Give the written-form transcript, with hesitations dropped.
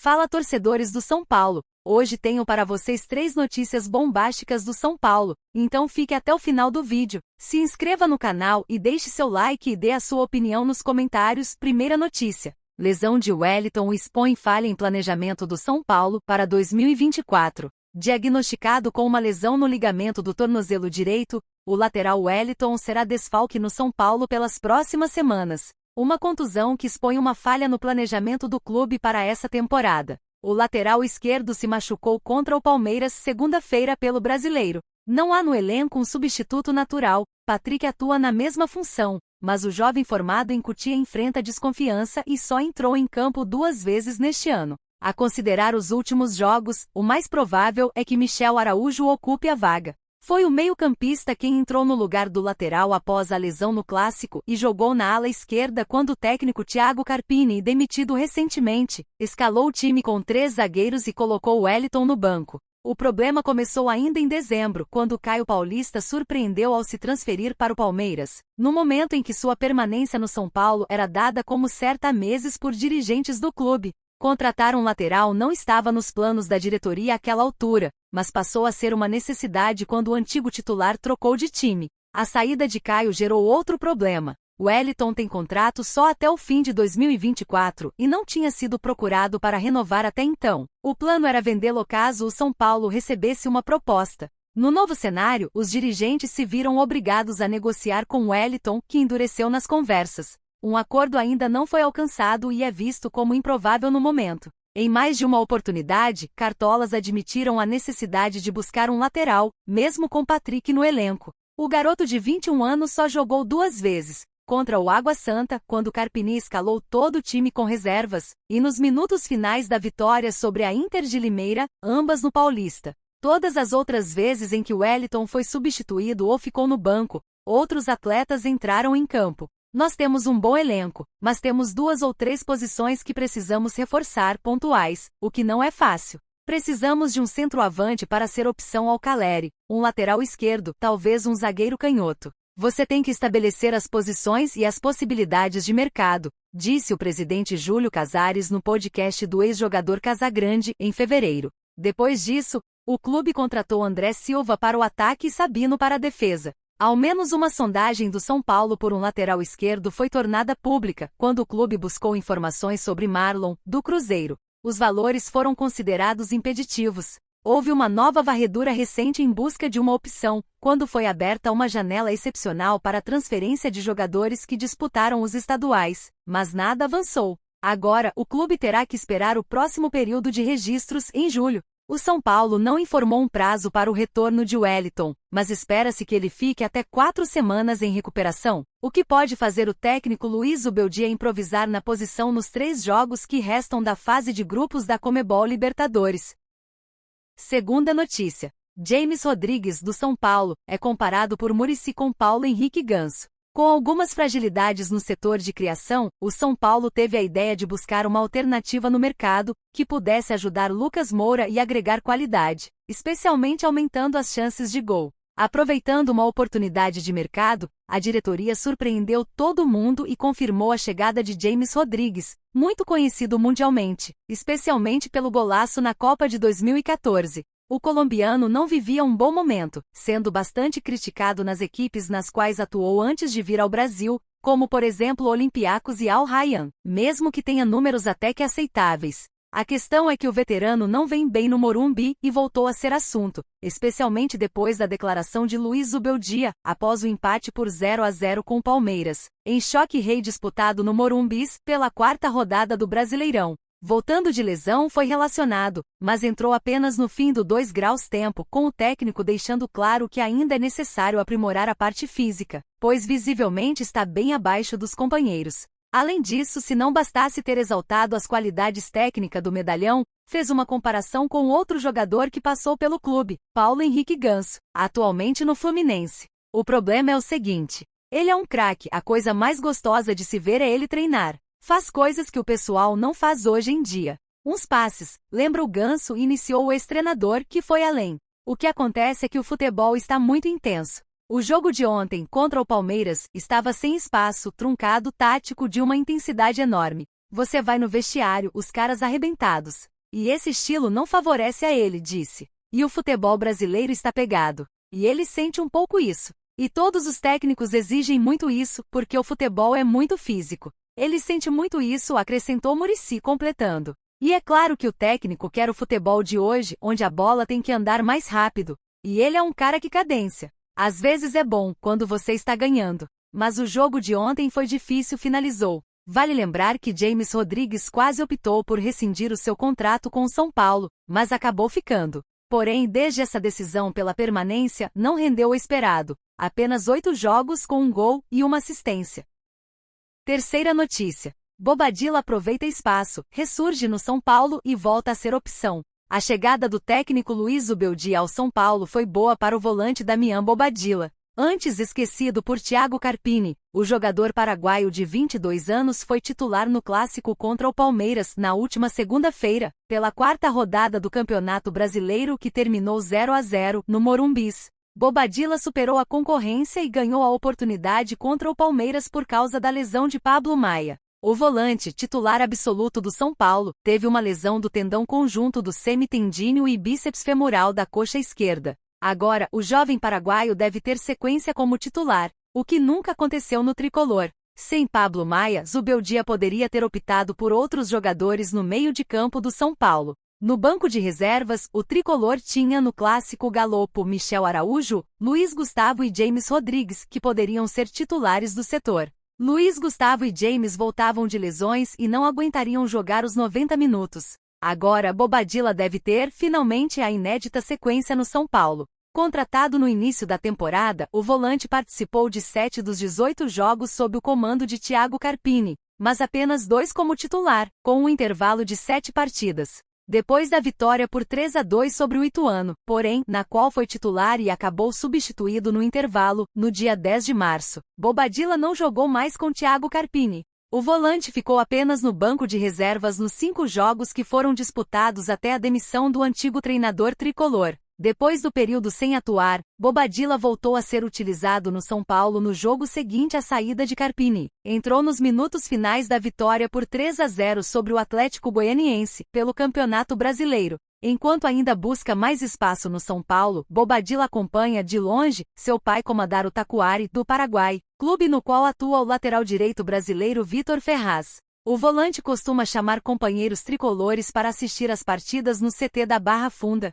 Fala, torcedores do São Paulo! Hoje tenho para vocês 3 notícias bombásticas do São Paulo, então fique até o final do vídeo. Se inscreva no canal e deixe seu like e dê a sua opinião nos comentários. Primeira notícia: lesão de Wellington expõe falha em planejamento do São Paulo para 2024. Diagnosticado com uma lesão no ligamento do tornozelo direito, o lateral Wellington será desfalque no São Paulo pelas próximas semanas. Uma contusão que expõe uma falha no planejamento do clube para essa temporada. O lateral esquerdo se machucou contra o Palmeiras segunda-feira pelo Brasileiro. Não há no elenco um substituto natural. Patrick atua na mesma função, mas o jovem formado em Cotia enfrenta desconfiança e só entrou em campo 2 vezes neste ano. A considerar os últimos jogos, o mais provável é que Michel Araújo ocupe a vaga. Foi o meio-campista quem entrou no lugar do lateral após a lesão no Clássico e jogou na ala esquerda quando o técnico Thiago Carpini, demitido recentemente, escalou o time com 3 zagueiros e colocou Wellington no banco. O problema começou ainda em dezembro, quando Caio Paulista surpreendeu ao se transferir para o Palmeiras, no momento em que sua permanência no São Paulo era dada como certa há meses por dirigentes do clube. Contratar um lateral não estava nos planos da diretoria àquela altura, mas passou a ser uma necessidade quando o antigo titular trocou de time. A saída de Caio gerou outro problema. Wellington tem contrato só até o fim de 2024 e não tinha sido procurado para renovar até então. O plano era vendê-lo caso o São Paulo recebesse uma proposta. No novo cenário, os dirigentes se viram obrigados a negociar com Wellington, que endureceu nas conversas. Um acordo ainda não foi alcançado e é visto como improvável no momento. Em mais de uma oportunidade, cartolas admitiram a necessidade de buscar um lateral, mesmo com Patrick no elenco. O garoto de 21 anos só jogou 2 vezes, contra o Água Santa, quando Carpini escalou todo o time com reservas, e nos minutos finais da vitória sobre a Inter de Limeira, ambas no Paulista. Todas as outras vezes em que Wellington foi substituído ou ficou no banco, outros atletas entraram em campo. Nós temos um bom elenco, mas temos 2 ou 3 posições que precisamos reforçar pontuais, o que não é fácil. Precisamos de um centroavante para ser opção ao Caleri, um lateral esquerdo, talvez um zagueiro canhoto. Você tem que estabelecer as posições e as possibilidades de mercado, disse o presidente Júlio Casares no podcast do ex-jogador Casagrande, em fevereiro. Depois disso, o clube contratou André Silva para o ataque e Sabino para a defesa. Ao menos uma sondagem do São Paulo por um lateral esquerdo foi tornada pública, quando o clube buscou informações sobre Marlon, do Cruzeiro. Os valores foram considerados impeditivos. Houve uma nova varredura recente em busca de uma opção, quando foi aberta uma janela excepcional para a transferência de jogadores que disputaram os estaduais, mas nada avançou. Agora, o clube terá que esperar o próximo período de registros, em julho. O São Paulo não informou um prazo para o retorno de Wellington, mas espera-se que ele fique até 4 semanas em recuperação, o que pode fazer o técnico Luiz Zubeldia improvisar na posição nos 3 jogos que restam da fase de grupos da Conmebol Libertadores. Segunda notícia: James Rodrigues, do São Paulo, é comparado por Muricy com Paulo Henrique Ganso. Com algumas fragilidades no setor de criação, o São Paulo teve a ideia de buscar uma alternativa no mercado, que pudesse ajudar Lucas Moura e agregar qualidade, especialmente aumentando as chances de gol. Aproveitando uma oportunidade de mercado, a diretoria surpreendeu todo mundo e confirmou a chegada de James Rodrigues, muito conhecido mundialmente, especialmente pelo golaço na Copa de 2014. O colombiano não vivia um bom momento, sendo bastante criticado nas equipes nas quais atuou antes de vir ao Brasil, como por exemplo Olympiacos e Al Rayyan, mesmo que tenha números até que aceitáveis. A questão é que o veterano não vem bem no Morumbi e voltou a ser assunto, especialmente depois da declaração de Luiz Zubeldia, após o empate por 0-0 com o Palmeiras, em choque rei disputado no Morumbi, pela 4ª rodada do Brasileirão. Voltando de lesão, foi relacionado, mas entrou apenas no fim do 2 graus tempo, com o técnico deixando claro que ainda é necessário aprimorar a parte física, pois visivelmente está bem abaixo dos companheiros. Além disso, se não bastasse ter exaltado as qualidades técnicas do medalhão, fez uma comparação com outro jogador que passou pelo clube, Paulo Henrique Ganso, atualmente no Fluminense. O problema é o seguinte: ele é um craque, a coisa mais gostosa de se ver é ele treinar. Faz coisas que o pessoal não faz hoje em dia. Uns passes, lembra o Ganso, e iniciou o ex-treinador, que foi além. O que acontece é que o futebol está muito intenso. O jogo de ontem contra o Palmeiras estava sem espaço, truncado, tático de uma intensidade enorme. Você vai no vestiário, os caras arrebentados. E esse estilo não favorece a ele, disse. E o futebol brasileiro está pegado. E ele sente um pouco isso. E todos os técnicos exigem muito isso, porque o futebol é muito físico. Ele sente muito isso, acrescentou Muricy, completando. E é claro que o técnico quer o futebol de hoje, onde a bola tem que andar mais rápido. E ele é um cara que cadência. Às vezes é bom, quando você está ganhando. Mas o jogo de ontem foi difícil, finalizou. Vale lembrar que James Rodrigues quase optou por rescindir o seu contrato com o São Paulo, mas acabou ficando. Porém, desde essa decisão pela permanência, não rendeu o esperado. Apenas 8 jogos com um gol e uma assistência. Terceira notícia. Bobadilla aproveita espaço, ressurge no São Paulo e volta a ser opção. A chegada do técnico Luiz Zubeldia ao São Paulo foi boa para o volante Damian Bobadilla. Antes esquecido por Thiago Carpini, o jogador paraguaio de 22 anos foi titular no clássico contra o Palmeiras na última segunda-feira, pela 4ª rodada do Campeonato Brasileiro que terminou 0-0 no Morumbis. Bobadilla superou a concorrência e ganhou a oportunidade contra o Palmeiras por causa da lesão de Pablo Maia. O volante, titular absoluto do São Paulo, teve uma lesão do tendão conjunto do semitendíneo e bíceps femoral da coxa esquerda. Agora, o jovem paraguaio deve ter sequência como titular, o que nunca aconteceu no tricolor. Sem Pablo Maia, Zubeldia poderia ter optado por outros jogadores no meio de campo do São Paulo. No banco de reservas, o tricolor tinha no clássico galopo Michel Araújo, Luiz Gustavo e James Rodrigues, que poderiam ser titulares do setor. Luiz Gustavo e James voltavam de lesões e não aguentariam jogar os 90 minutos. Agora, Bobadilla deve ter, finalmente, a inédita sequência no São Paulo. Contratado no início da temporada, o volante participou de 7 dos 18 jogos sob o comando de Thiago Carpini, mas apenas 2 como titular, com um intervalo de 7 partidas. Depois da vitória por 3-2 sobre o Ituano, porém, na qual foi titular e acabou substituído no intervalo, no dia 10 de março, Bobadilla não jogou mais com Thiago Carpini. O volante ficou apenas no banco de reservas nos 5 jogos que foram disputados até a demissão do antigo treinador tricolor. Depois do período sem atuar, Bobadilla voltou a ser utilizado no São Paulo no jogo seguinte à saída de Carpini. Entrou nos minutos finais da vitória por 3-0 sobre o Atlético Goianiense, pelo Campeonato Brasileiro. Enquanto ainda busca mais espaço no São Paulo, Bobadilla acompanha de longe seu pai comandar o Tacuary, do Paraguai, clube no qual atua o lateral direito brasileiro Vitor Ferraz. O volante costuma chamar companheiros tricolores para assistir às partidas no CT da Barra Funda.